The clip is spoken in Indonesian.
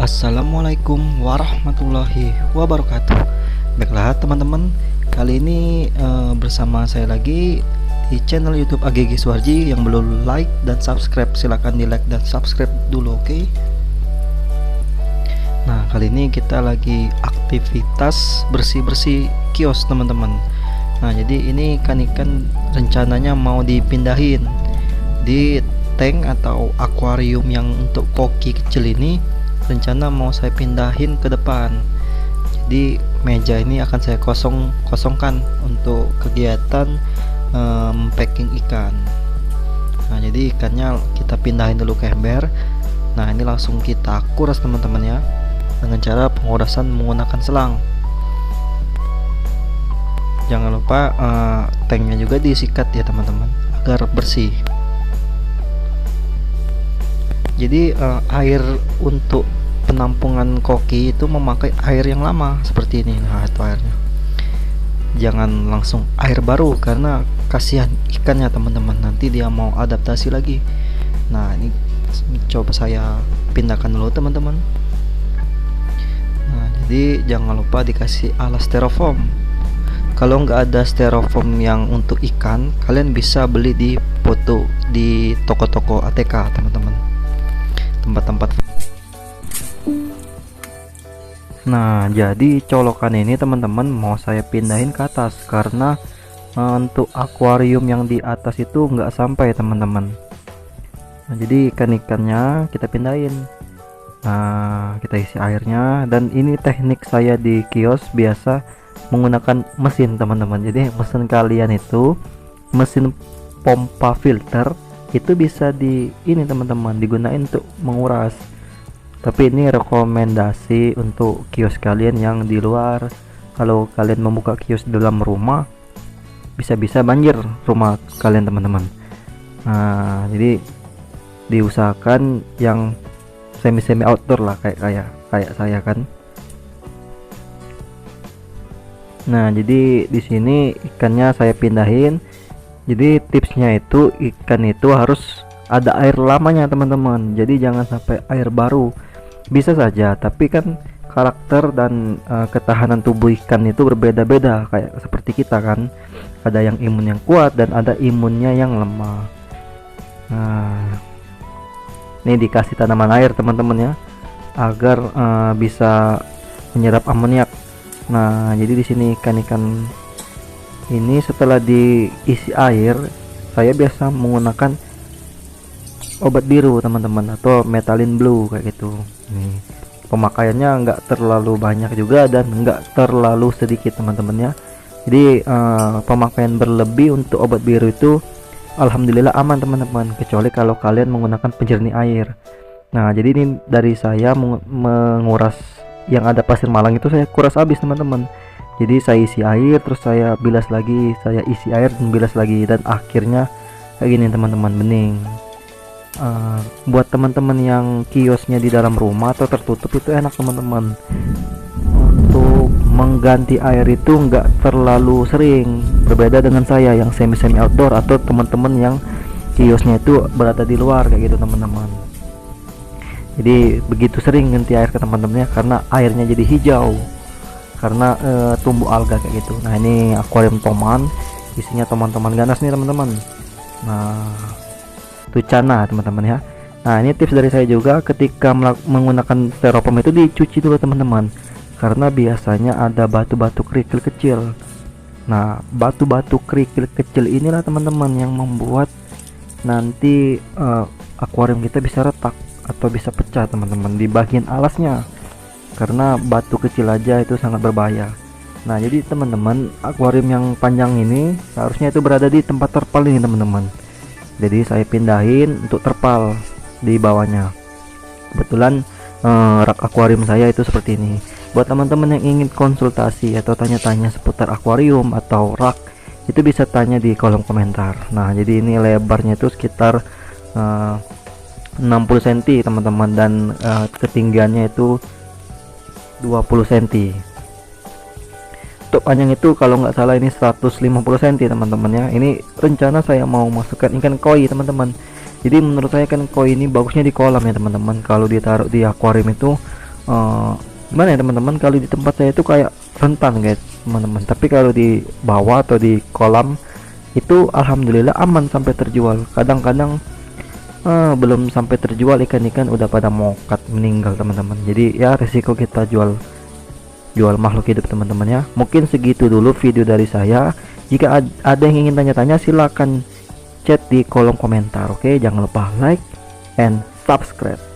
Assalamualaikum warahmatullahi wabarakatuh. Baiklah teman-teman, kali ini bersama saya lagi di channel YouTube AGG Suwarji. Yang belum like dan subscribe silahkan di like dan subscribe dulu, oke? Nah, kali ini kita lagi aktivitas bersih-bersih kios teman-teman. Nah, jadi ini ikan rencananya mau dipindahin di tank atau akuarium yang untuk koki kecil ini. Rencana mau saya pindahin ke depan. Jadi meja ini akan saya kosongkan untuk kegiatan packing ikan. Nah, jadi ikannya kita pindahin dulu ke ember. Nah, ini langsung kita kuras teman-teman ya, dengan cara pengurasan menggunakan selang. Jangan lupa tanknya juga disikat ya teman-teman, agar bersih. Jadi air untuk penampungan koki itu memakai air yang lama seperti ini. Nah, itu airnya. Jangan langsung air baru karena kasihan ikannya teman-teman, nanti dia mau adaptasi lagi. Nah, ini coba saya pindahkan dulu teman-teman. Nah, jadi jangan lupa dikasih alas styrofoam. Kalau nggak ada styrofoam yang untuk ikan, kalian bisa beli di toko-toko ATK teman-teman, tempat-tempat. Nah, jadi colokan ini teman-teman mau saya pindahin ke atas karena untuk akuarium yang di atas itu nggak sampai teman-teman. Nah, jadi ikan-ikannya kita pindahin. Nah, kita isi airnya, dan ini teknik saya di kios biasa menggunakan mesin teman-teman. Jadi mesin kalian itu mesin pompa filter itu bisa di ini teman-teman, digunain untuk menguras. Tapi ini rekomendasi untuk kios kalian yang di luar. Kalau kalian membuka kios di dalam rumah, bisa-bisa banjir rumah kalian teman-teman. Nah, jadi diusahakan yang semi outdoor lah, kayak saya kan. Nah, jadi di sini ikannya saya pindahin. Jadi tipsnya itu ikan itu harus ada air lamanya teman-teman. Jadi jangan sampai air baru. Bisa saja, tapi kan karakter dan ketahanan tubuh ikan itu berbeda-beda, kayak seperti kita kan. Ada yang imun yang kuat dan ada imunnya yang lemah. Nah, ini dikasih tanaman air teman-teman ya, agar bisa menyerap amoniak. Nah, jadi di sini ikan-ikan ini setelah diisi air, saya biasa menggunakan obat biru teman-teman, atau metalin blue kayak gitu. Nih, pemakaiannya nggak terlalu banyak juga dan nggak terlalu sedikit teman-teman ya. Jadi pemakaian berlebih untuk obat biru itu alhamdulillah aman teman-teman, kecuali kalau kalian menggunakan penjernih air. Nah, jadi ini dari saya menguras yang ada pasir malang itu, saya kuras habis teman-teman. Jadi saya isi air, terus saya bilas lagi, saya isi air dan bilas lagi, dan akhirnya kayak gini teman-teman, bening. Buat teman-teman yang kiosnya di dalam rumah atau tertutup itu enak teman-teman, untuk mengganti air itu nggak terlalu sering, berbeda dengan saya yang semi outdoor atau teman-teman yang kiosnya itu berada di luar kayak gitu teman-teman. Jadi begitu sering ganti air ke teman-temannya karena airnya jadi hijau karena tumbuh alga kayak gitu. Nah, ini akuarium toman, isinya toman-toman ganas nih teman-teman. Nah, tucana teman-teman ya. Nah, ini tips dari saya juga, ketika menggunakan styrofoam itu dicuci dulu teman-teman, karena biasanya ada batu-batu kerikil kecil. Nah, batu-batu kerikil kecil inilah teman-teman yang membuat nanti akuarium kita bisa retak atau bisa pecah teman-teman di bagian alasnya, karena batu kecil aja itu sangat berbahaya. Nah, jadi teman-teman, akuarium yang panjang ini seharusnya itu berada di tempat terpal ini teman-teman. Jadi saya pindahin untuk terpal di bawahnya. Kebetulan rak akuarium saya itu seperti ini. Buat teman-teman yang ingin konsultasi atau tanya-tanya seputar akuarium atau rak, itu bisa tanya di kolom komentar. Nah, jadi ini lebarnya itu sekitar 60 cm teman-teman, dan ketinggiannya itu 20 cm. Untuk panjang itu kalau nggak salah ini 150 cm teman-teman ya. Ini rencana saya mau masukkan ikan koi teman-teman. Jadi menurut saya kan koi ini bagusnya di kolam ya teman-teman. Kalau ditaruh di akuarium itu eh, gimana ya teman-teman, kalau di tempat saya itu kayak rentan guys teman-teman, tapi kalau di bawah atau di kolam itu alhamdulillah aman sampai terjual. Kadang-kadang belum sampai terjual ikan-ikan udah pada mokat meninggal teman-teman. Jadi ya resiko kita jual makhluk hidup teman-teman ya. Mungkin segitu dulu video dari saya. Jika ada yang ingin tanya-tanya silahkan chat di kolom komentar. Oke, jangan lupa like and subscribe.